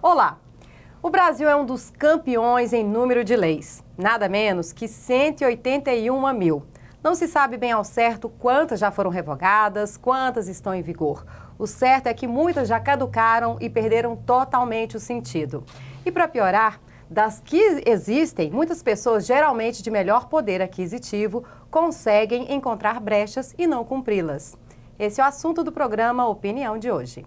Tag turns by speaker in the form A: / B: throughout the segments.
A: Olá! O Brasil é um dos campeões em número de leis, nada menos que 181 mil. Não se sabe bem ao certo quantas já foram revogadas, quantas estão em vigor. O certo é que muitas já caducaram e perderam totalmente o sentido. E para piorar, das que existem, muitas pessoas, geralmente de melhor poder aquisitivo, conseguem encontrar brechas e não cumpri-las. Esse é o assunto do programa Opinião de hoje.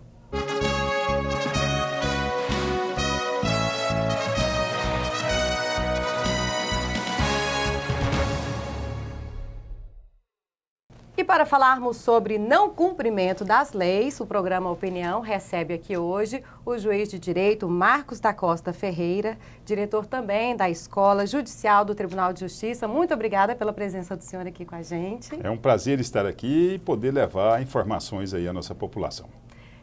A: E para falarmos sobre não cumprimento das leis, o programa Opinião recebe aqui hoje o juiz de direito Marcos da Costa Ferreira, diretor também da Escola Judicial do Tribunal de Justiça. Muito obrigada pela presença do senhor aqui com a gente.
B: É um prazer estar aqui e poder levar informações aí à nossa população.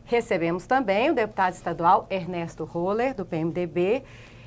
A: Recebemos também o deputado estadual Ernesto Roller, do PMDB,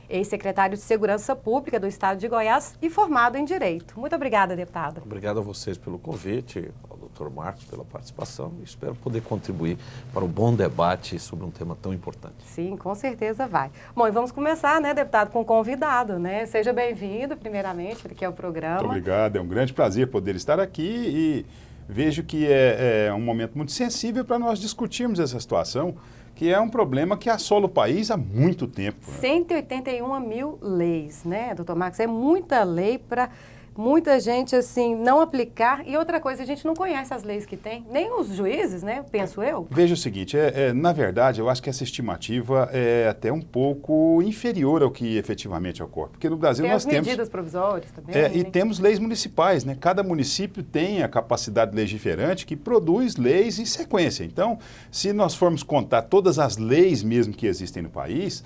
A: ex-secretário de Segurança Pública do Estado de Goiás e formado em Direito. Muito obrigada, deputado.
C: Obrigado a vocês pelo convite, ao doutor Marcos pela participação e espero poder contribuir para o bom debate sobre um tema tão importante.
A: Sim, com certeza vai. Bom, e vamos começar, né, deputado, com o convidado, né? Seja bem-vindo, primeiramente, aqui ao programa.
B: Muito obrigado, é um grande prazer poder estar aqui e vejo que é um momento muito sensível para nós discutirmos essa situação, que é um problema que assola o país há muito tempo.
A: 181 mil leis, né, doutor Marcos? É muita lei para muita gente, assim, não aplicar. E outra coisa, a gente não conhece as leis que tem, nem os juízes, né, penso eu.
B: Veja o seguinte, na verdade, eu acho que essa estimativa é até um pouco inferior ao que efetivamente ocorre. Porque no Brasil
A: tem
B: nós temos...
A: medidas provisórias também.
B: E temos leis municipais, né? Cada município tem a capacidade legiferante que produz leis em sequência. Então, se nós formos contar todas as leis mesmo que existem no país,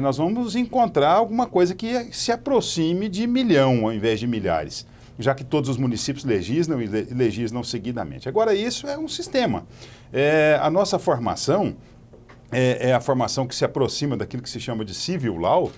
B: nós vamos encontrar alguma coisa que se aproxime de 1 milhão ao invés de milhares, já que todos os municípios legislam e legislam seguidamente. Agora, isso é um sistema. A nossa formação é a formação que se aproxima daquilo que se chama de civil law,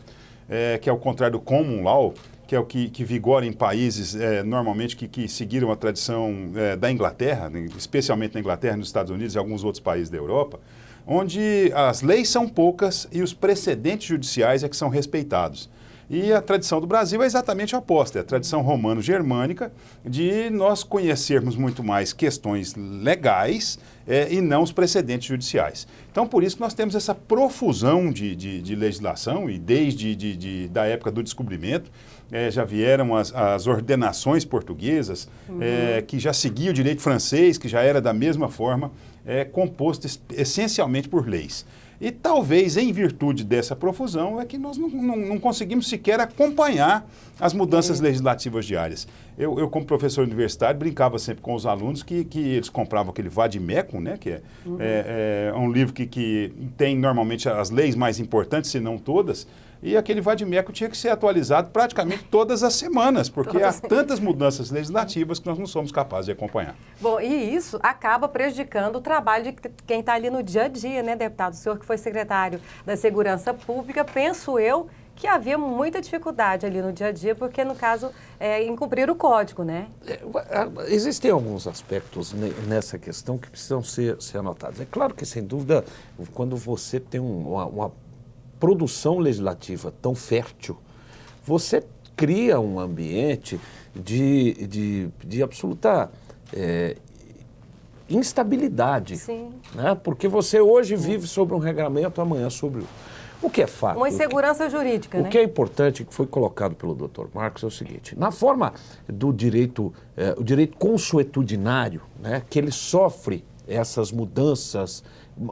B: que é o contrário do common law, que é o que vigora em países normalmente que seguiram a tradição da Inglaterra, né, especialmente na Inglaterra, nos Estados Unidos e alguns outros países da Europa, onde as leis são poucas e os precedentes judiciais é que são respeitados. E a tradição do Brasil é exatamente a oposta, é a tradição romano-germânica de nós conhecermos muito mais questões legais e não os precedentes judiciais. Então, por isso que nós temos essa profusão de legislação e desde da época do descobrimento, já vieram as ordenações portuguesas, que já seguia o direito francês, que já era da mesma forma, composto essencialmente por leis. E talvez, em virtude dessa profusão, é que nós não conseguimos sequer acompanhar as mudanças legislativas diárias. Eu, como professor universitário, brincava sempre com os alunos que eles compravam aquele vade-mecum, né, que é um livro que tem normalmente as leis mais importantes, se não todas, e aquele vade-mecum tinha que ser atualizado praticamente todas as semanas, porque há tantas mudanças legislativas que nós não somos capazes de acompanhar.
A: Bom, e isso acaba prejudicando o trabalho de quem está ali no dia a dia, né, deputado? O senhor que foi secretário da Segurança Pública, penso eu que havia muita dificuldade ali no dia a dia, porque, no caso, em cumprir o código, né?
C: Existem alguns aspectos nessa questão que precisam ser anotados. É claro que, sem dúvida, quando você tem uma produção legislativa tão fértil, você cria um ambiente de absoluta instabilidade.
A: Sim.
C: Né? Porque você hoje vive sobre um regramento, amanhã sobre o que é fato.
A: Uma insegurança jurídica, né?
C: O que é importante, que foi colocado pelo Dr. Marcos, é o seguinte: na forma do direito, o direito consuetudinário, né, que ele sofre essas mudanças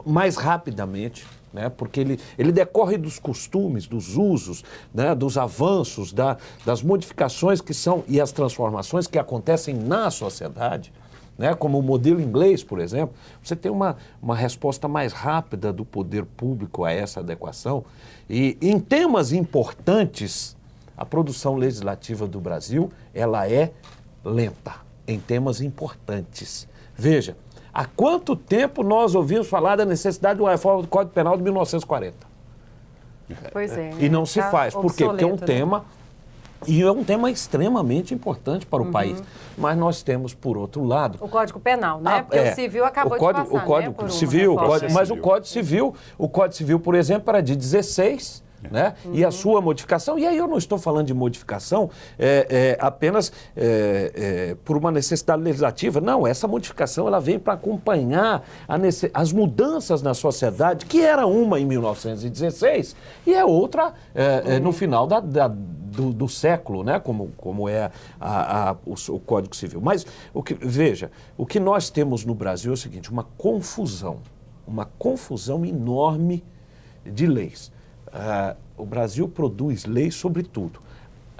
C: mais rapidamente, né, porque ele decorre dos costumes, dos usos, né, dos avanços, das modificações que são e as transformações que acontecem na sociedade, né, como o modelo inglês, por exemplo. Você tem uma resposta mais rápida do poder público a essa adequação. E em temas importantes, a produção legislativa do Brasil, ela é lenta, em temas importantes. Veja, há quanto tempo nós ouvimos falar da necessidade de uma reforma do Código Penal de 1940?
A: Pois é.
C: E não se faz. Por quê? Porque é um tema E é um tema extremamente importante para o país. Mas nós temos, por outro lado...
A: O Código Penal, né? Porque o civil acabou de passar,
C: o Código
A: né?
C: Civil, mas o Código Civil, por exemplo, era de 16... Né? E a sua modificação, e aí eu não estou falando de modificação apenas por uma necessidade legislativa, não, essa modificação ela vem para acompanhar as mudanças na sociedade, que era uma em 1916 e é outra no final do século, né? como é o Código Civil. Mas, veja, o que nós temos no Brasil é o seguinte, uma confusão enorme de leis. O Brasil produz leis sobre tudo.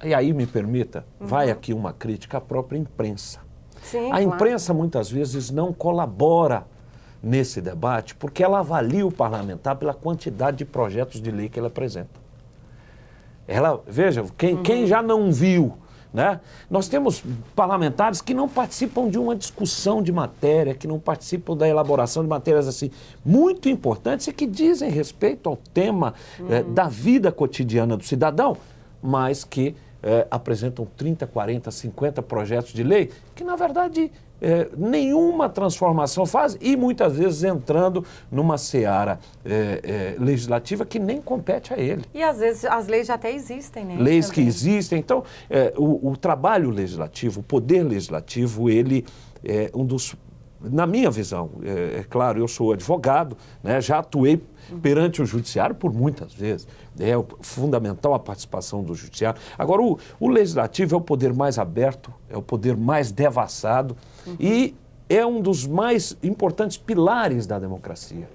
C: E aí, me permita, vai aqui uma crítica à própria imprensa.
A: Sim,
C: a imprensa, muitas vezes, não colabora nesse debate porque ela avalia o parlamentar pela quantidade de projetos de lei que ele apresenta. Veja, quem já não viu, né? Nós temos parlamentares que não participam de uma discussão de matéria, que não participam da elaboração de matérias assim muito importantes e que dizem respeito ao tema da vida cotidiana do cidadão, mas que apresentam 30, 40, 50 projetos de lei que, na verdade, nenhuma transformação faz e muitas vezes entrando numa seara legislativa que nem compete a ele.
A: E às vezes as leis já até existem, né?
C: Leis
A: também.
C: que existem. Então, o trabalho legislativo, o poder legislativo, ele é um dos... Na minha visão, claro, eu sou advogado, né, já atuei perante o judiciário por muitas vezes. É fundamental a participação do judiciário. Agora, o legislativo é o poder mais aberto, é o poder mais devassado e é um dos mais importantes pilares da democracia.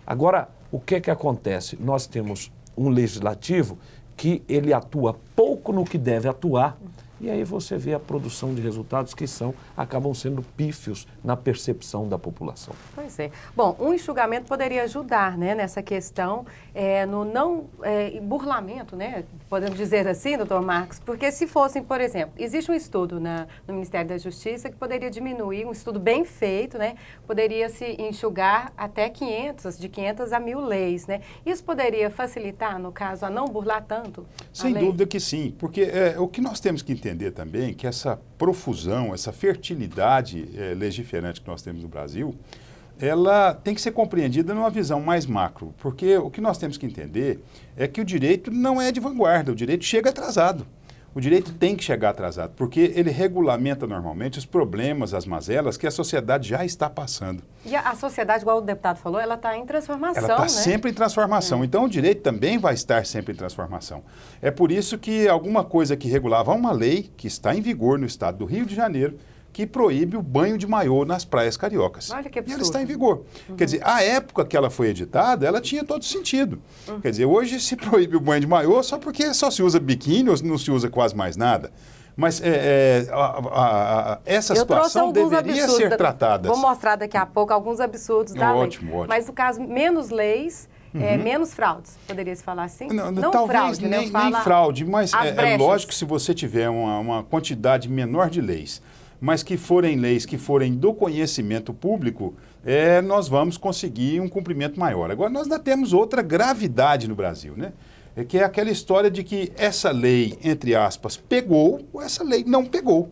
C: Agora, o que acontece? Nós temos um legislativo que ele atua pouco no que deve atuar. E aí você vê a produção de resultados que acabam sendo pífios na percepção da população.
A: Pois é. Bom, um enxugamento poderia ajudar, né, nessa questão, no não burlamento, né, podemos dizer assim, doutor Marcos, porque se fossem, por exemplo, existe um estudo no Ministério da Justiça que poderia diminuir, um estudo bem feito, né, poderia se enxugar até de 500 a 1.000 leis, né? Isso poderia facilitar, no caso, a não burlar tanto a
B: Sem
A: lei?
B: dúvida que sim, porque o que nós temos que entender também que essa profusão, essa fertilidade legiferante que nós temos no Brasil, ela tem que ser compreendida numa visão mais macro, porque o que nós temos que entender é que o direito não é de vanguarda, o direito chega atrasado. O direito tem que chegar atrasado, porque ele regulamenta normalmente os problemas, as mazelas que a sociedade já está passando.
A: E a sociedade, igual o deputado falou, ela está em transformação,
B: Ela está
A: né?
B: sempre em transformação, então o direito também vai estar sempre em transformação. É por isso que alguma coisa que regulava uma lei que está em vigor no estado do Rio de Janeiro, que proíbe o banho de maiô nas praias cariocas.
A: Olha que absurdo.
B: E ela está em vigor. Quer dizer, a época que ela foi editada, ela tinha todo sentido. Quer dizer, hoje se proíbe o banho de maiô só porque só se usa biquíni ou não se usa quase mais nada. Mas essa situação deveria ser tratada.
A: Vou mostrar daqui a pouco alguns absurdos da lei.
B: Ótimo.
A: Mas no caso, menos leis, menos fraudes. Poderia se falar assim?
B: Não talvez
A: fraude,
B: nem
A: né?
B: fraude, mas é lógico que se você tiver uma quantidade menor de leis, mas que forem leis que forem do conhecimento público, nós vamos conseguir um cumprimento maior. Agora, nós ainda temos outra gravidade no Brasil, né? Que é aquela história de que essa lei, entre aspas, pegou, ou essa lei não pegou.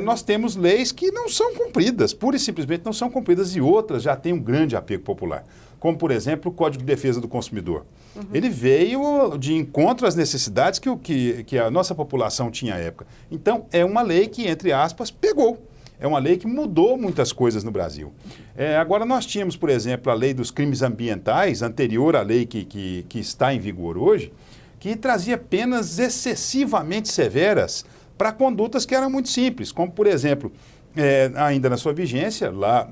B: Nós temos leis que não são cumpridas, pura e simplesmente não são cumpridas, e outras já têm um grande apego popular. Como, por exemplo, o Código de Defesa do Consumidor. Ele veio de encontro às necessidades que a nossa população tinha à época. Então, é uma lei que, entre aspas, pegou. É uma lei que mudou muitas coisas no Brasil. Agora, nós tínhamos, por exemplo, a lei dos crimes ambientais, anterior à lei que está em vigor hoje, que trazia penas excessivamente severas para condutas que eram muito simples, como, por exemplo, ainda na sua vigência, lá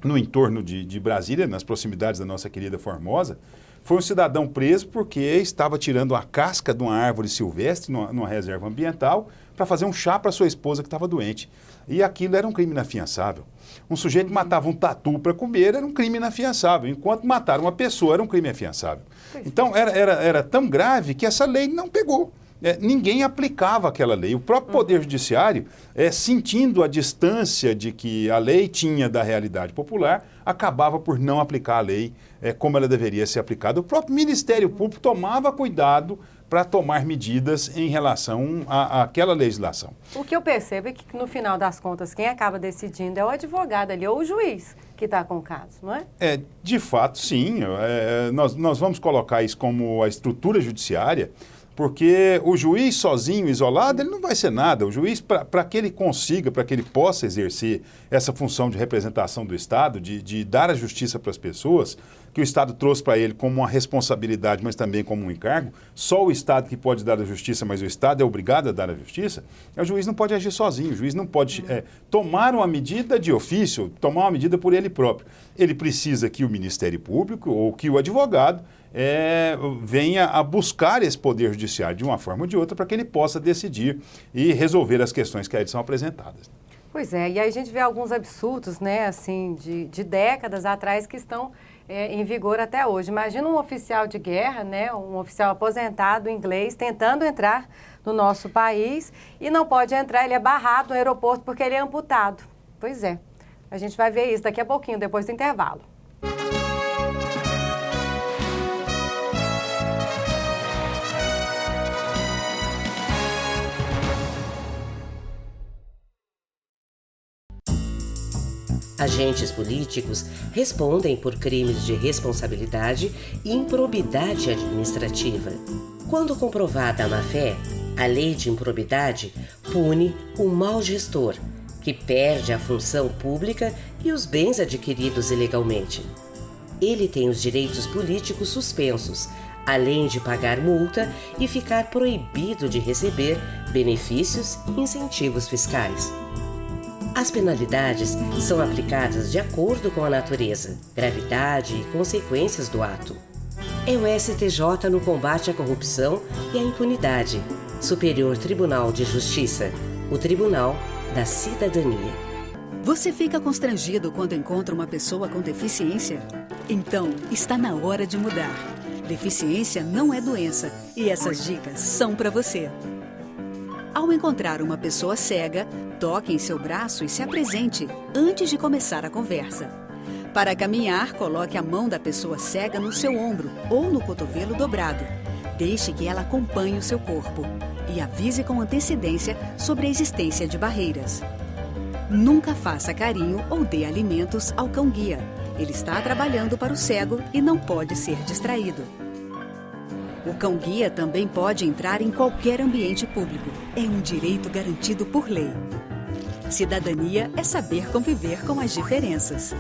B: no entorno de Brasília, nas proximidades da nossa querida Formosa, foi um cidadão preso porque estava tirando a casca de uma árvore silvestre numa reserva ambiental para fazer um chá para sua esposa que estava doente. E aquilo era um crime inafiançável. Um sujeito matava um tatu para comer, era um crime inafiançável, enquanto matar uma pessoa era um crime afiançável. Então, era tão grave que essa lei não pegou. Ninguém aplicava aquela lei. O próprio Poder Judiciário, sentindo a distância de que a lei tinha da realidade popular, acabava por não aplicar a lei como ela deveria ser aplicada. O próprio Ministério Público tomava cuidado para tomar medidas em relação àquela legislação.
A: O que eu percebo é que, no final das contas, quem acaba decidindo é o advogado ali, ou o juiz que está com o caso, não é?
B: De fato, sim. Nós vamos colocar isso como a estrutura judiciária, porque o juiz sozinho, isolado, ele não vai ser nada. O juiz, para que ele consiga, para que ele possa exercer essa função de representação do Estado, de dar a justiça para as pessoas, que o Estado trouxe para ele como uma responsabilidade, mas também como um encargo, só o Estado que pode dar a justiça, mas o Estado é obrigado a dar a justiça, o juiz não pode agir sozinho, o juiz não pode tomar uma medida de ofício, tomar uma medida por ele próprio. Ele precisa que o Ministério Público ou que o advogado venha a buscar esse poder judiciário de uma forma ou de outra para que ele possa decidir e resolver as questões que aí são apresentadas.
A: Pois é, e aí a gente vê alguns absurdos, né, assim, de décadas atrás que estão em vigor até hoje. Imagina um oficial de guerra, né, um oficial aposentado inglês tentando entrar no nosso país e não pode entrar, ele é barrado no aeroporto porque ele é amputado. Pois é, a gente vai ver isso daqui a pouquinho, depois do intervalo.
D: Agentes políticos respondem por crimes de responsabilidade e improbidade administrativa. Quando comprovada a má-fé, a lei de improbidade pune o mau gestor, que perde a função pública e os bens adquiridos ilegalmente. Ele tem os direitos políticos suspensos, além de pagar multa e ficar proibido de receber benefícios e incentivos fiscais. As penalidades são aplicadas de acordo com a natureza, gravidade e consequências do ato. É o STJ no combate à corrupção e à impunidade. Superior Tribunal de Justiça, o Tribunal da Cidadania.
E: Você fica constrangido quando encontra uma pessoa com deficiência? Então, está na hora de mudar. Deficiência não é doença e essas dicas são para você. Ao encontrar uma pessoa cega, toque em seu braço e se apresente antes de começar a conversa. Para caminhar, coloque a mão da pessoa cega no seu ombro ou no cotovelo dobrado. Deixe que ela acompanhe o seu corpo e avise com antecedência sobre a existência de barreiras. Nunca faça carinho ou dê alimentos ao cão-guia. Ele está trabalhando para o cego e não pode ser distraído. O cão-guia também pode entrar em qualquer ambiente público. É um direito garantido por lei. Cidadania é saber conviver com as diferenças.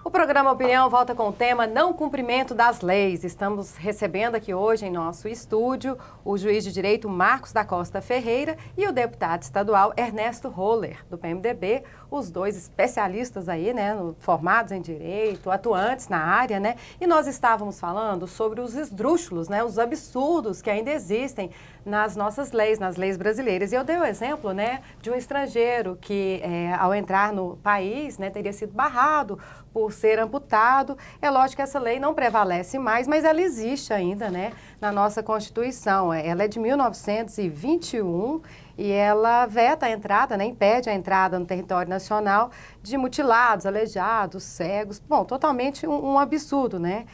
A: O programa Opinião volta com o tema Não Cumprimento das Leis. Estamos recebendo aqui hoje em nosso estúdio o juiz de direito Marcos da Costa Ferreira e o deputado estadual Ernesto Roller, do PMDB, os dois especialistas aí, né, formados em direito, atuantes na área, né? E nós estávamos falando sobre os esdrúxulos, né, os absurdos que ainda existem nas nossas leis, nas leis brasileiras. E eu dei o exemplo, né, de um estrangeiro que, ao entrar no país, né, teria sido barrado por ser amputado. É lógico que essa lei não prevalece mais, mas ela existe ainda, né, na nossa Constituição. Ela é de 1921 e ela veta a entrada, né, impede a entrada no território nacional de mutilados, aleijados, cegos. Bom, totalmente um absurdo, né?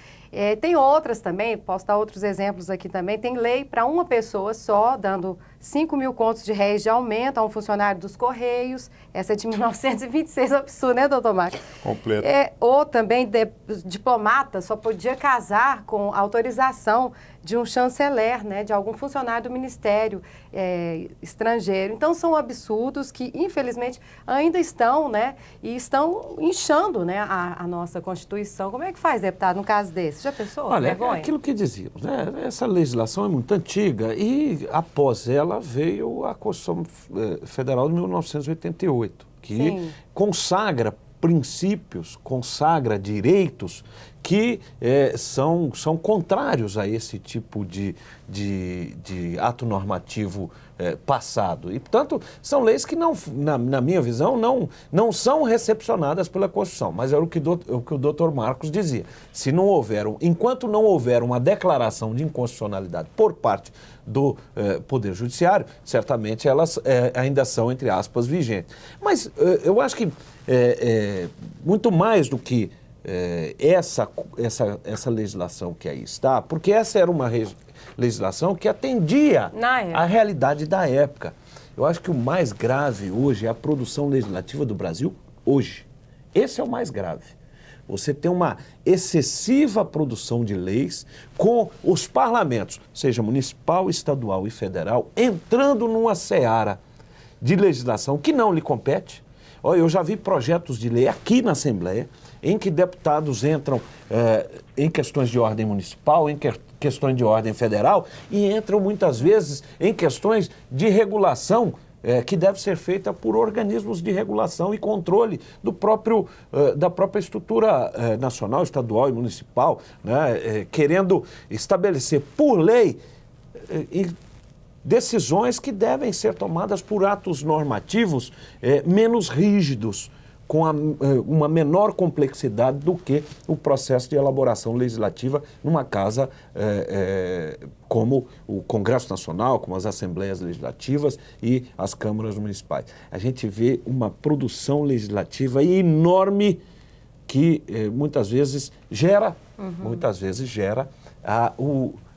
A: Tem outras também, posso dar outros exemplos aqui também. Tem lei para uma pessoa só, dando 5.000 contos de réis de aumento a um funcionário dos Correios. Essa é de 1926, absurdo, né, doutor Marcos?
B: Completo.
A: Ou também diplomata só podia casar com autorização de um chanceler, né, de algum funcionário do ministério estrangeiro. Então, são absurdos que, infelizmente, ainda estão, né, e estão inchando, né, a nossa Constituição. Como é que faz, deputado, num caso desse? Já pensou?
C: Olha,
A: Vergonha?
C: é aquilo que dizíamos, né? Essa legislação é muito antiga e, após ela, veio a Constituição Federal de 1988, que
A: Sim.
C: consagra princípios, consagra direitos que são contrários a esse tipo de ato normativo passado. E, portanto, são leis que, na minha visão, não são recepcionadas pela Constituição. Mas era o que o doutor Marcos dizia. Enquanto não houver uma declaração de inconstitucionalidade por parte do Poder Judiciário, certamente elas ainda são, entre aspas, vigentes. Mas eu acho que muito mais do que essa legislação que aí está, porque essa era uma legislação que atendia à realidade da época. Eu acho que o mais grave hoje é a produção legislativa do Brasil hoje. Esse é o mais grave. Você tem uma excessiva produção de leis com os parlamentos, seja municipal, estadual e federal, entrando numa seara de legislação que não lhe compete. Eu já vi projetos de lei aqui na Assembleia em que deputados entram em questões de ordem municipal, em questões de ordem federal e entram muitas vezes em questões de regulação que deve ser feita por organismos de regulação e controle da própria estrutura nacional, estadual e municipal, né, querendo estabelecer por lei decisões que devem ser tomadas por atos normativos menos rígidos, com uma menor complexidade do que o processo de elaboração legislativa numa casa como o Congresso Nacional, como as Assembleias Legislativas e as câmaras municipais. A gente vê uma produção legislativa enorme que muitas vezes gera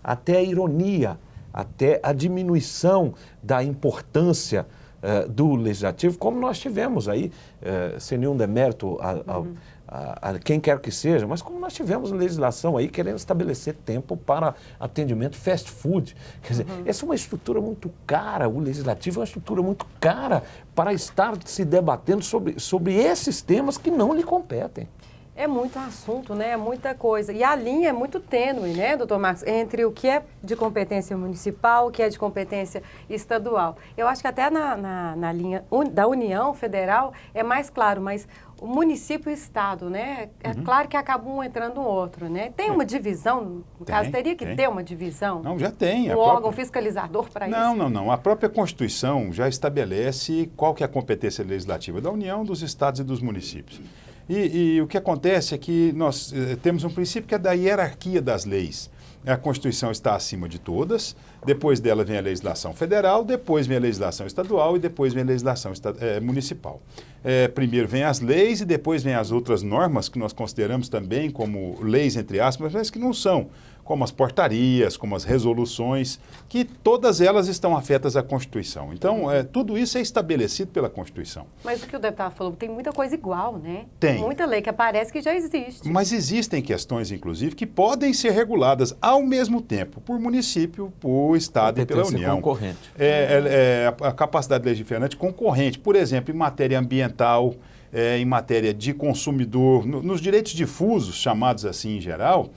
C: até a ironia, até a diminuição da importância do Legislativo, como nós tivemos aí, sem nenhum demérito a quem quer que seja, mas como nós tivemos legislação aí querendo estabelecer tempo para atendimento fast food. Quer dizer, essa é uma estrutura muito cara, o Legislativo é uma estrutura muito cara para estar se debatendo sobre esses temas que não lhe competem.
A: É muito assunto, né? É muita coisa. E a linha é muito tênue, né, doutor Marcos, entre o que é de competência municipal, o que é de competência estadual. Eu acho que até na linha da União Federal é mais claro, mas o município e o Estado, né? É claro que acaba um entrando no outro, né? Tem uma divisão, no caso, teria que ter uma divisão?
B: Não, já tem.
A: Um órgão fiscalizador para isso?
B: Não. A própria Constituição já estabelece qual que é a competência legislativa da União, dos Estados e dos municípios. E o que acontece é que nós temos um princípio que é da hierarquia das leis. A Constituição está acima de todas, depois dela vem a legislação federal, depois vem a legislação estadual e depois vem a legislação municipal. Primeiro vem as leis e depois vem as outras normas que nós consideramos também como leis, entre aspas, mas que não são, como as portarias, como as resoluções, que todas elas estão afetas à Constituição. Então, tudo isso é estabelecido pela Constituição.
A: Mas o que o deputado falou, tem muita coisa igual, né?
B: Tem.
A: Muita lei que aparece que já existe.
B: Mas existem questões, inclusive, que podem ser reguladas ao mesmo tempo por município, por Estado e pela União.
C: Concorrente.
B: A capacidade legiferante concorrente, por exemplo, em matéria ambiental, em matéria de consumidor, nos direitos difusos, chamados assim em geral,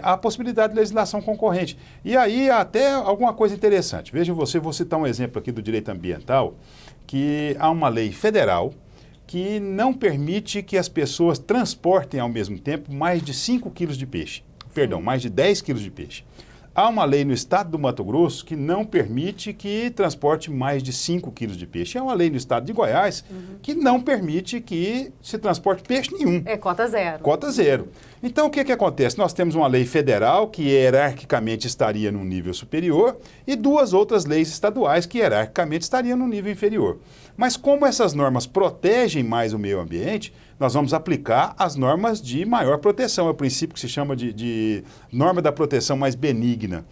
B: há a possibilidade de legislação concorrente. E aí até alguma coisa interessante. Veja você, vou citar um exemplo aqui do direito ambiental, que há uma lei federal que não permite que as pessoas transportem ao mesmo tempo mais de 5 quilos de peixe. Perdão, mais de 10 quilos de peixe. Há uma lei no estado do Mato Grosso que não permite que transporte mais de 5 quilos de peixe. É uma lei no estado de Goiás que não permite que se transporte peixe nenhum.
A: É cota zero.
B: Cota zero. Então, o que acontece? Nós temos uma lei federal que hierarquicamente estaria num nível superior e duas outras leis estaduais que hierarquicamente estariam num nível inferior. Mas como essas normas protegem mais o meio ambiente, nós vamos aplicar as normas de maior proteção. É o princípio que se chama de norma da proteção mais benigna.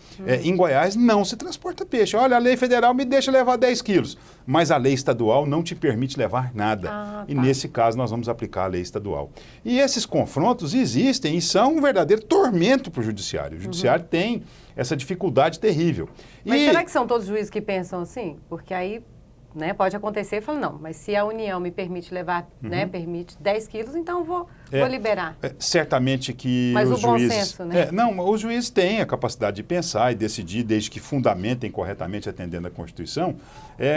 B: Em Goiás não se transporta peixe. Olha, a lei federal me deixa levar 10 quilos, mas a lei estadual não te permite levar nada. E nesse caso nós vamos aplicar a lei estadual. E esses confrontos existem e são um verdadeiro tormento para o judiciário. O judiciário tem essa dificuldade terrível.
A: Mas será que são todos os juízes que pensam assim? Porque aí... né, pode acontecer e falar, não, mas se a União me permite levar, né, permite 10 quilos, então eu vou vou liberar.
B: Certamente que
A: mas
B: os
A: o bom
B: juízes...
A: senso, né?
B: Não, os juízes têm a capacidade de pensar e decidir, desde que fundamentem corretamente atendendo à Constituição,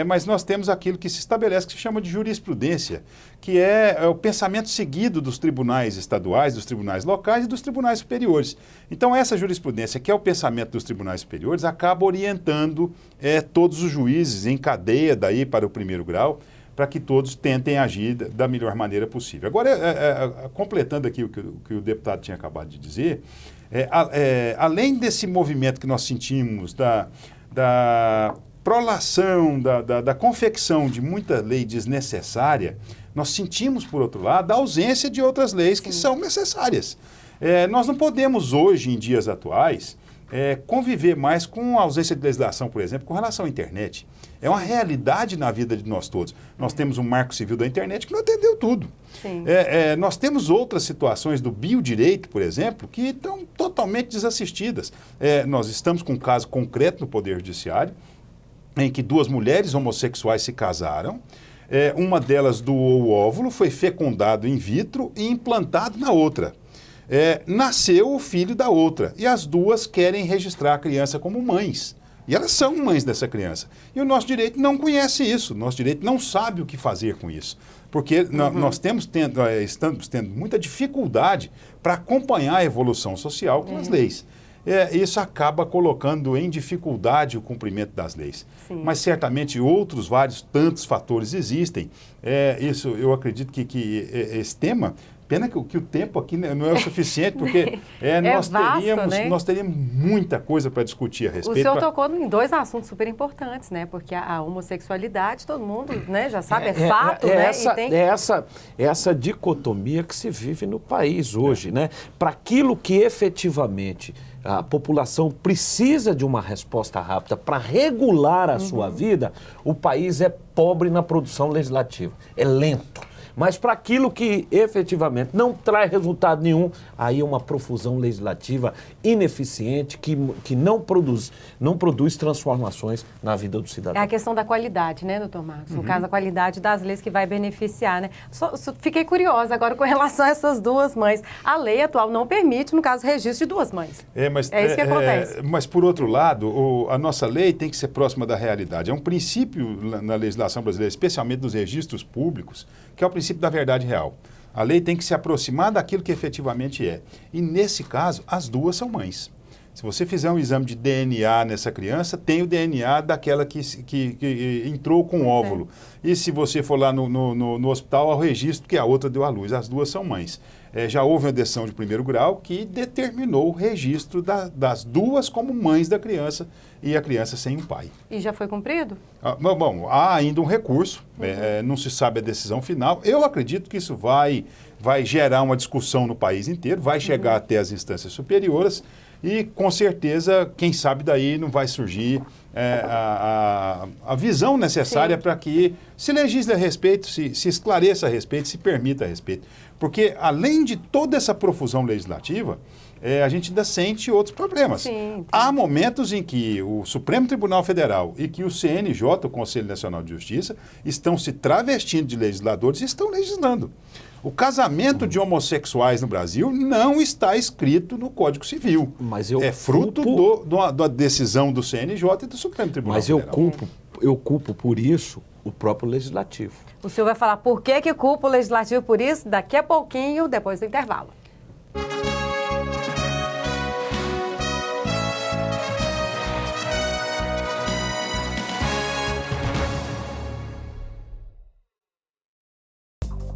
B: mas nós temos aquilo que se estabelece, que se chama de jurisprudência, que é o pensamento seguido dos tribunais estaduais, dos tribunais locais e dos tribunais superiores. Então, essa jurisprudência, que é o pensamento dos tribunais superiores, acaba orientando todos os juízes em cadeia daí para o primeiro grau, para que todos tentem agir da melhor maneira possível. Agora, completando aqui o que o deputado tinha acabado de dizer, além desse movimento que nós sentimos da prolação, da confecção de muita lei desnecessária, nós sentimos, por outro lado, a ausência de outras leis que são necessárias. Nós não podemos, hoje, em dias atuais, conviver mais com a ausência de legislação, por exemplo, com relação à internet. É uma realidade na vida de nós todos. Nós temos um marco civil da internet que não atendeu tudo. Nós temos outras situações do biodireito, por exemplo, que estão totalmente desassistidas. Nós estamos com um caso concreto no Poder Judiciário, em que 2 mulheres homossexuais se casaram, uma delas doou o óvulo, foi fecundado in vitro e implantado na outra. Nasceu o filho da outra e as duas querem registrar a criança como mães. E elas são mães dessa criança. E o nosso direito não conhece isso, o nosso direito não sabe o que fazer com isso. Porque nós estamos tendo muita dificuldade para acompanhar a evolução social com as leis. Isso acaba colocando em dificuldade o cumprimento das leis.
A: Sim.
B: Mas certamente tantos fatores existem. Isso eu acredito que esse tema... Pena que o tempo aqui não é o suficiente, porque nós teríamos muita coisa para discutir a respeito.
A: O senhor tocou em 2 assuntos super importantes, né? Porque a homossexualidade, todo mundo já sabe, é fato, né?
C: Essa dicotomia que se vive no país hoje, né? Para aquilo que efetivamente a população precisa de uma resposta rápida para regular a sua vida, o país é pobre na produção legislativa, é lento. Mas para aquilo que efetivamente não traz resultado nenhum, aí é uma profusão legislativa ineficiente que não produz transformações na vida do cidadão.
A: É a questão da qualidade, né, doutor Marcos? No caso, a qualidade das leis que vai beneficiar, né? Fiquei curiosa agora com relação a essas 2 mães. A lei atual não permite, no caso, registro de 2 mães. É isso que acontece.
B: Mas, por outro lado, a nossa lei tem que ser próxima da realidade. É um princípio na legislação brasileira, especialmente dos registros públicos, que é o princípio da verdade real. A lei tem que se aproximar daquilo que efetivamente é. E, nesse caso, as 2 são mães. Se você fizer um exame de DNA nessa criança, tem o DNA daquela que entrou com o óvulo. E se você for lá no hospital, há o registro que a outra deu à luz. As 2 são mães. Já houve uma decisão de primeiro grau que determinou o registro das 2 como mães da criança e a criança sem um pai.
A: E já foi cumprido?
B: Bom, há ainda um recurso, não se sabe a decisão final. Eu acredito que isso vai gerar uma discussão no país inteiro, vai chegar até as instâncias superiores e, com certeza, quem sabe daí não vai surgir a visão necessária para que se legisle a respeito, se esclareça a respeito, se permita a respeito. Porque, além de toda essa profusão legislativa, a gente ainda sente outros problemas.
A: Sim,
B: há momentos em que o Supremo Tribunal Federal e que o CNJ, o Conselho Nacional de Justiça, estão se travestindo de legisladores e estão legislando. O casamento de homossexuais no Brasil não está escrito no Código Civil.
C: Mas
B: é fruto da decisão do CNJ e do Supremo Tribunal Federal.
C: Mas eu culpo por isso o próprio Legislativo.
A: O senhor vai falar por que culpa o Legislativo por isso daqui a pouquinho, depois do intervalo.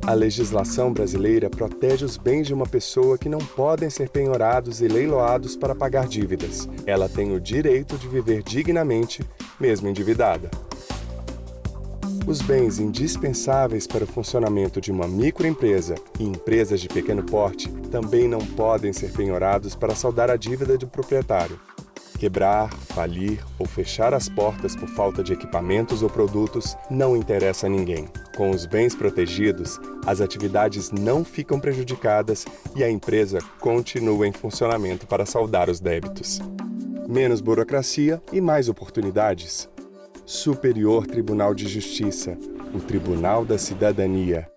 F: A legislação brasileira protege os bens de uma pessoa que não podem ser penhorados e leiloados para pagar dívidas. Ela tem o direito de viver dignamente, mesmo endividada. Os bens indispensáveis para o funcionamento de uma microempresa e empresas de pequeno porte também não podem ser penhorados para saldar a dívida do proprietário. Quebrar, falir ou fechar as portas por falta de equipamentos ou produtos não interessa a ninguém. Com os bens protegidos, as atividades não ficam prejudicadas e a empresa continua em funcionamento para saldar os débitos. Menos burocracia e mais oportunidades. Superior Tribunal de Justiça, o Tribunal da Cidadania.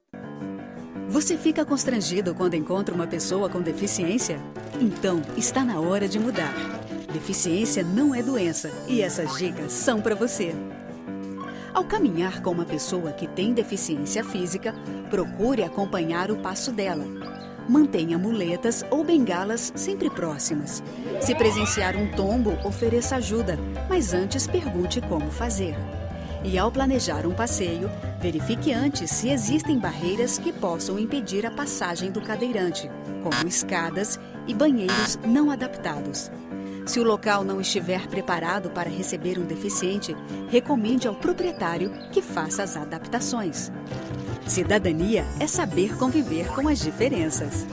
E: Você fica constrangido quando encontra uma pessoa com deficiência? Então, está na hora de mudar. Deficiência não é doença e essas dicas são para você. Ao caminhar com uma pessoa que tem deficiência física, procure acompanhar o passo dela. Mantenha muletas ou bengalas sempre próximas. Se presenciar um tombo, ofereça ajuda, mas antes pergunte como fazer. E ao planejar um passeio, verifique antes se existem barreiras que possam impedir a passagem do cadeirante, como escadas e banheiros não adaptados. Se o local não estiver preparado para receber um deficiente, recomende ao proprietário que faça as adaptações. Cidadania é saber conviver com as diferenças.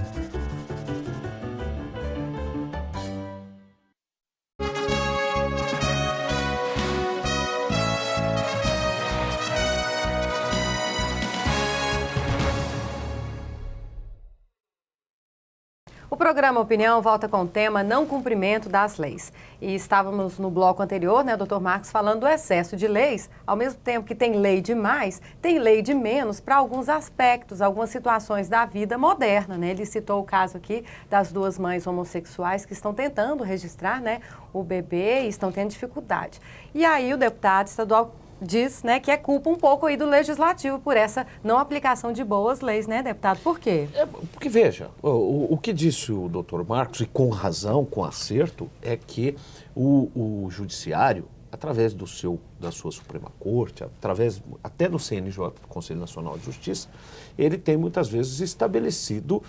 A: O programa Opinião volta com o tema não cumprimento das leis. E estávamos no bloco anterior, né, Dr. Marcos, falando do excesso de leis. Ao mesmo tempo que tem lei de mais, tem lei de menos para alguns aspectos, algumas situações da vida moderna, né? Ele citou o caso aqui das duas mães homossexuais que estão tentando registrar, né, o bebê e estão tendo dificuldade. E aí o deputado estadual diz, né, que é culpa um pouco aí do legislativo por essa não aplicação de boas leis, né, deputado? Por quê?
C: Porque, veja, o que disse o doutor Marcos, e com razão, com acerto, é que o judiciário, através da sua Suprema Corte, através até do CNJ, Conselho Nacional de Justiça, ele tem muitas vezes estabelecido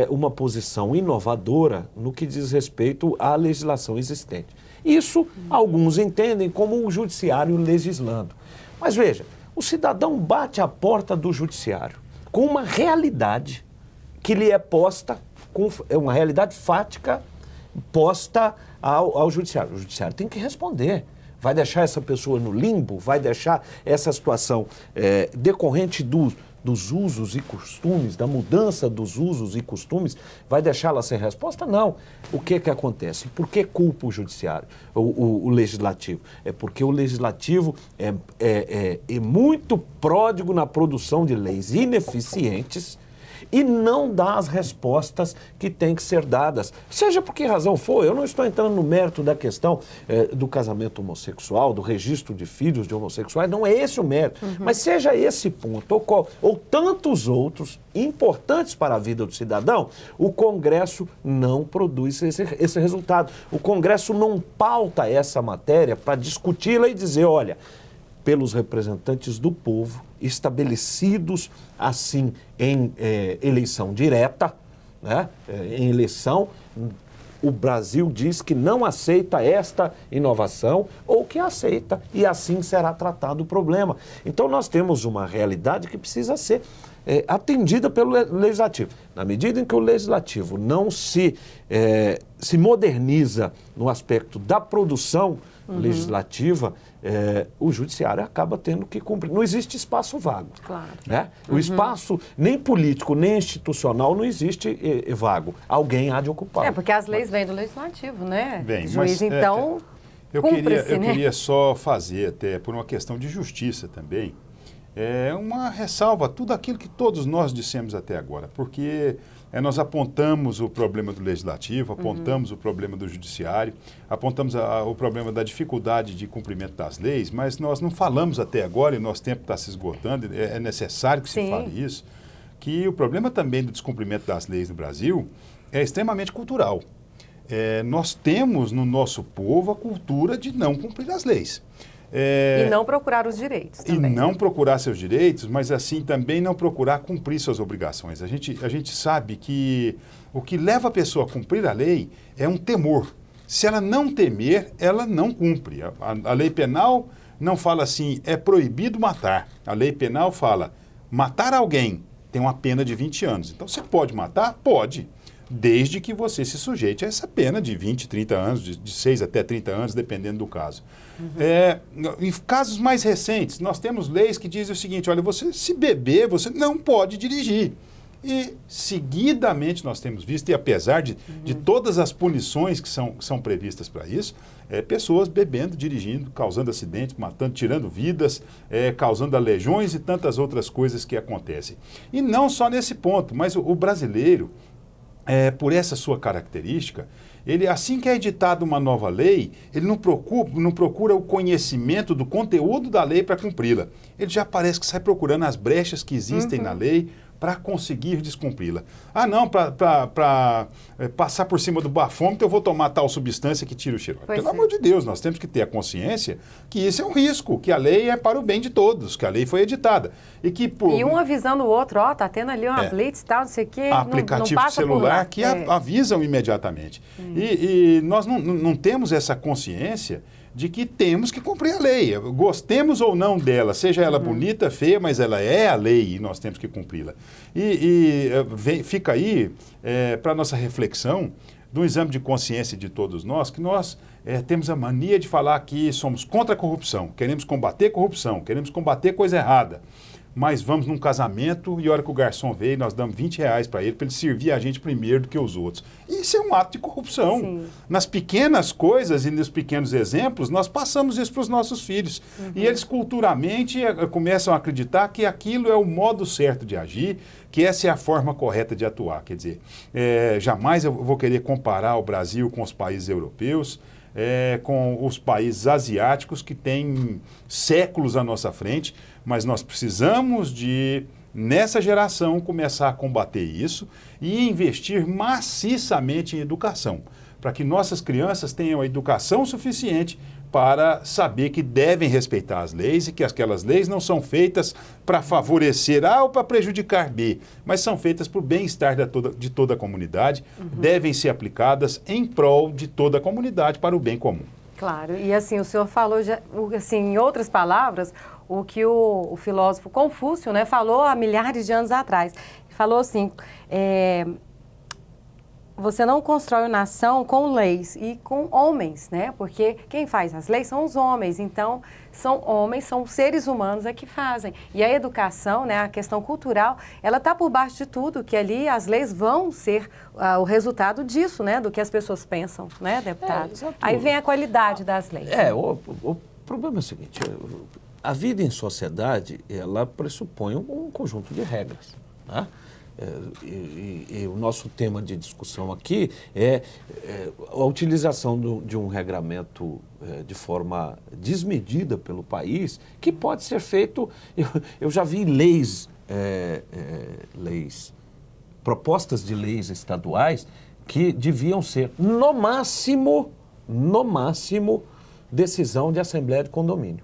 C: uma posição inovadora no que diz respeito à legislação existente. Isso alguns entendem como o judiciário legislando. Mas veja, o cidadão bate à porta do judiciário com uma realidade que lhe é posta, é uma realidade fática posta ao judiciário. O judiciário tem que responder. Vai deixar essa pessoa no limbo? Vai deixar essa situação decorrente dos usos e costumes, da mudança dos usos e costumes, vai deixá-la sem resposta? Não. O que acontece? Por que culpa o judiciário, o legislativo? É porque o legislativo é muito pródigo na produção de leis ineficientes e não dá as respostas que têm que ser dadas. Seja por que razão for, eu não estou entrando no mérito da questão do casamento homossexual, do registro de filhos de homossexuais, não é esse o mérito. Mas seja esse ponto, ou tantos outros importantes para a vida do cidadão, o Congresso não produz esse resultado. O Congresso não pauta essa matéria para discuti-la e dizer, olha, pelos representantes do povo, estabelecidos assim em eleição direta, né? Em eleição, o Brasil diz que não aceita esta inovação ou que aceita e assim será tratado o problema. Então nós temos uma realidade que precisa ser atendida pelo Legislativo. Na medida em que o Legislativo não se moderniza no aspecto da produção legislativa, o judiciário acaba tendo que cumprir. Não existe espaço vago.
A: Claro.
C: Né? O espaço nem político, nem institucional não existe vago. Alguém há de ocupar.
A: Porque as leis vêm do legislativo, né?
B: Bem,
A: Juiz,
B: mas,
A: então,
B: eu
A: cumpre-se, né?
B: queria só fazer, até por uma questão de justiça também, uma ressalva a tudo aquilo que todos nós dissemos até agora, porque nós apontamos o problema do legislativo, apontamos o problema do judiciário, apontamos o problema da dificuldade de cumprimento das leis, mas nós não falamos até agora, e o nosso tempo está se esgotando, é necessário que se fale isso, que o problema também do descumprimento das leis no Brasil é extremamente cultural. Nós temos no nosso povo a cultura de não cumprir as leis.
A: E não procurar os direitos também.
B: E não procurar seus direitos, mas assim também não procurar cumprir suas obrigações. A gente sabe que o que leva a pessoa a cumprir a lei é um temor. Se ela não temer, ela não cumpre. A lei penal não fala assim, é proibido matar. A lei penal fala, matar alguém tem uma pena de 20 anos. Então, você pode matar? Pode. Desde que você se sujeite a essa pena de 20, 30 anos, de 6 até 30 anos, dependendo do caso. Em casos mais recentes, nós temos leis que dizem o seguinte, olha, você se beber, você não pode dirigir. E, seguidamente, nós temos visto, e apesar de todas as punições que são previstas para isso, pessoas bebendo, dirigindo, causando acidentes, matando, tirando vidas, causando aleijões e tantas outras coisas que acontecem. E não só nesse ponto, mas o brasileiro, por essa sua característica, ele, assim que é editada uma nova lei, ele não procura o conhecimento do conteúdo da lei para cumpri-la. Ele já parece que sai procurando as brechas que existem na lei para conseguir descumpri-la. Ah, não, para passar por cima do bafômetro eu vou tomar tal substância que tira o cheiro. Pelo amor de Deus, nós temos que ter a consciência que isso é um risco, que a lei é para o bem de todos, que a lei foi editada. E um
A: avisando o outro, tá tendo ali uma blitz e tal, não sei o quê.
B: Aplicativo
A: não passa
B: celular que avisam imediatamente. E nós não temos essa consciência de que temos que cumprir a lei. Gostemos ou não dela, seja ela bonita, feia, mas ela é a lei e nós temos que cumpri-la. Fica aí, para nossa reflexão, do exame de consciência de todos nós, que nós temos a mania de falar que somos contra a corrupção, queremos combater corrupção, queremos combater coisa errada. Mas vamos num casamento e a hora que o garçom veio, nós damos R$20 para ele servir a gente primeiro do que os outros. Isso é um ato de corrupção. Sim. Nas pequenas coisas e nos pequenos exemplos, nós passamos isso para os nossos filhos. E eles culturalmente começam a acreditar que aquilo é o modo certo de agir, que essa é a forma correta de atuar. Quer dizer, jamais eu vou querer comparar o Brasil com os países europeus, com os países asiáticos que têm séculos à nossa frente, mas nós precisamos nessa geração, começar a combater isso e investir maciçamente em educação, para que nossas crianças tenham a educação suficiente para saber que devem respeitar as leis e que aquelas leis não são feitas para favorecer A ou para prejudicar B, mas são feitas para o bem-estar de toda a comunidade, devem ser aplicadas em prol de toda a comunidade para o bem comum.
A: Claro, e assim, o senhor falou, assim, em outras palavras, o que o filósofo Confúcio, né, falou há milhares de anos atrás. Ele falou assim, você não constrói uma nação com leis e com homens, né? Porque quem faz as leis são os homens, então são homens, são seres humanos que fazem. E a educação, né, a questão cultural, ela está por baixo de tudo, que ali as leis vão ser o resultado disso, né? Do que as pessoas pensam, né, deputado? Aí vem a qualidade das leis.
C: O problema é o seguinte, a vida em sociedade, ela pressupõe um conjunto de regras, né? E o nosso tema de discussão aqui é a utilização de um regramento de forma desmedida pelo país, que pode ser feito. Eu já vi leis, propostas de leis estaduais que deviam ser, no máximo, decisão de assembleia de condomínio.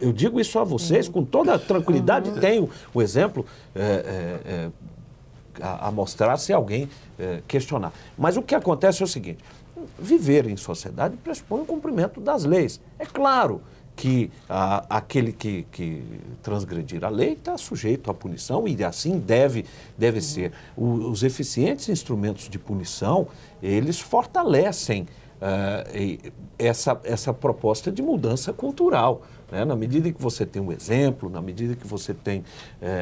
C: Eu digo isso a vocês com toda a tranquilidade, tenho o exemplo a mostrar se alguém questionar. Mas o que acontece é o seguinte, viver em sociedade pressupõe o cumprimento das leis. É claro que aquele que transgredir a lei está sujeito à punição e assim deve ser. Os eficientes instrumentos de punição, eles fortalecem essa proposta de mudança cultural, né? Na medida que você tem um exemplo, na medida que você tem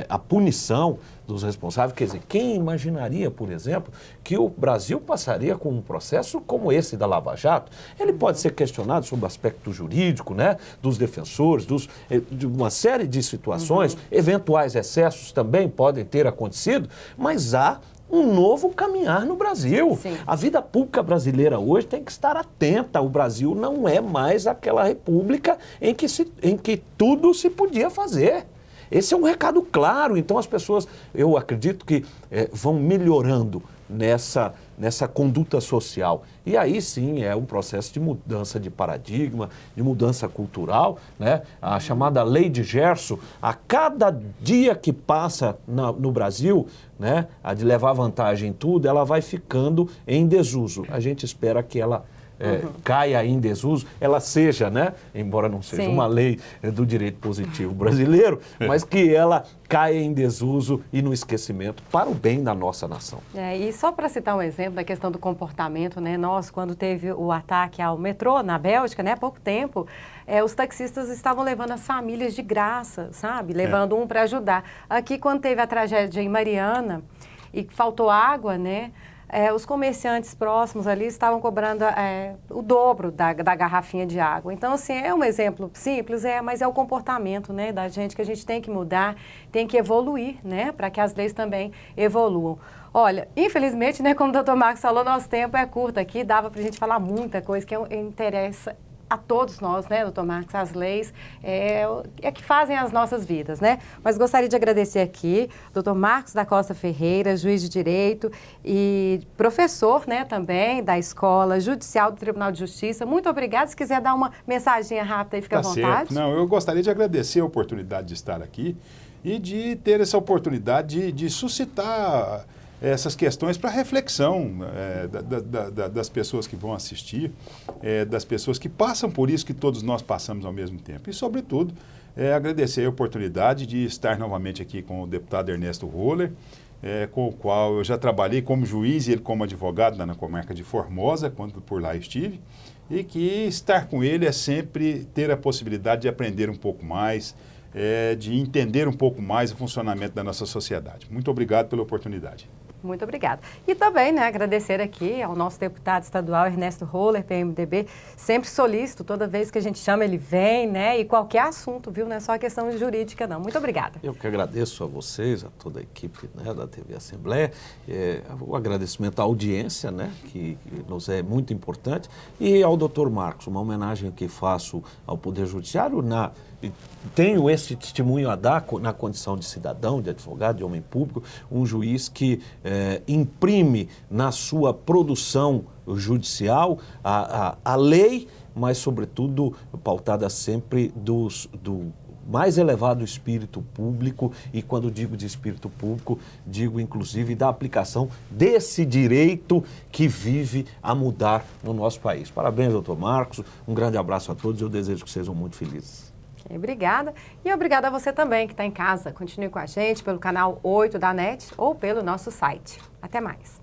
C: a punição dos responsáveis, quer dizer, quem imaginaria, por exemplo, que o Brasil passaria com um processo como esse da Lava Jato? Ele pode ser questionado sobre o aspecto jurídico, né? Dos defensores, de uma série de situações, eventuais excessos também podem ter acontecido, mas há um novo caminhar no Brasil.
A: Sim.
C: A vida pública brasileira hoje tem que estar atenta. O Brasil não é mais aquela república em que tudo se podia fazer. Esse é um recado claro. Então as pessoas, eu acredito que vão melhorando nessa conduta social. E aí sim é um processo de mudança de paradigma, de mudança cultural, né? A chamada lei de Gerson, a cada dia que passa no Brasil, né, a de levar vantagem em tudo, ela vai ficando em desuso. A gente espera que ela caia em desuso, ela seja, né, embora não seja uma lei do direito positivo brasileiro, mas que ela caia em desuso e no esquecimento para o bem da nossa nação.
A: E só para citar um exemplo da questão do comportamento, né, nós, quando teve o ataque ao metrô na Bélgica, né, há pouco tempo, os taxistas estavam levando as famílias de graça, sabe, levando um para ajudar. Aqui, quando teve a tragédia em Mariana e faltou água, né, os comerciantes próximos ali estavam cobrando o dobro da garrafinha de água. Então, assim, é um exemplo simples, mas é o comportamento, né, da gente que a gente tem que mudar, tem que evoluir, né, para que as leis também evoluam. Olha, infelizmente, né, como o doutor Marcos falou, nosso tempo é curto aqui, dava para a gente falar muita coisa que interessa a todos nós, né, doutor Marcos, as leis que fazem as nossas vidas, né? Mas gostaria de agradecer aqui, doutor Marcos da Costa Ferreira, juiz de Direito e professor, né, também da Escola Judicial do Tribunal de Justiça. Muito obrigada. Se quiser dar uma mensaginha rápida aí, fica à vontade.
B: Certo. Não, eu gostaria de agradecer a oportunidade de estar aqui e de ter essa oportunidade de suscitar essas questões para reflexão das pessoas que vão assistir, das pessoas que passam por isso que todos nós passamos ao mesmo tempo. E, sobretudo, agradecer a oportunidade de estar novamente aqui com o deputado Ernesto Roller, com o qual eu já trabalhei como juiz e ele como advogado lá na comarca de Formosa, quando por lá estive, e que estar com ele é sempre ter a possibilidade de aprender um pouco mais, de entender um pouco mais o funcionamento da nossa sociedade. Muito obrigado pela oportunidade.
A: Muito obrigada. E também, né, agradecer aqui ao nosso deputado estadual Ernesto Roller, PMDB, sempre solícito, toda vez que a gente chama ele vem, né, e qualquer assunto, viu, não é só a questão jurídica não. Muito obrigada.
C: Eu que agradeço a vocês, a toda a equipe, né, da TV Assembleia, o agradecimento à audiência, né, que nos é muito importante, e ao doutor Marcos, uma homenagem que faço ao Poder Judiciário tenho esse testemunho a dar na condição de cidadão, de advogado, de homem público, um juiz que imprime na sua produção judicial a lei, mas, sobretudo, pautada sempre do mais elevado espírito público, e quando digo de espírito público, digo inclusive da aplicação desse direito que vive a mudar no nosso país. Parabéns, doutor Marcos, um grande abraço a todos e eu desejo que sejam muito felizes.
A: Obrigada. E obrigada a você também que está em casa. Continue com a gente pelo canal 8 da NET ou pelo nosso site. Até mais.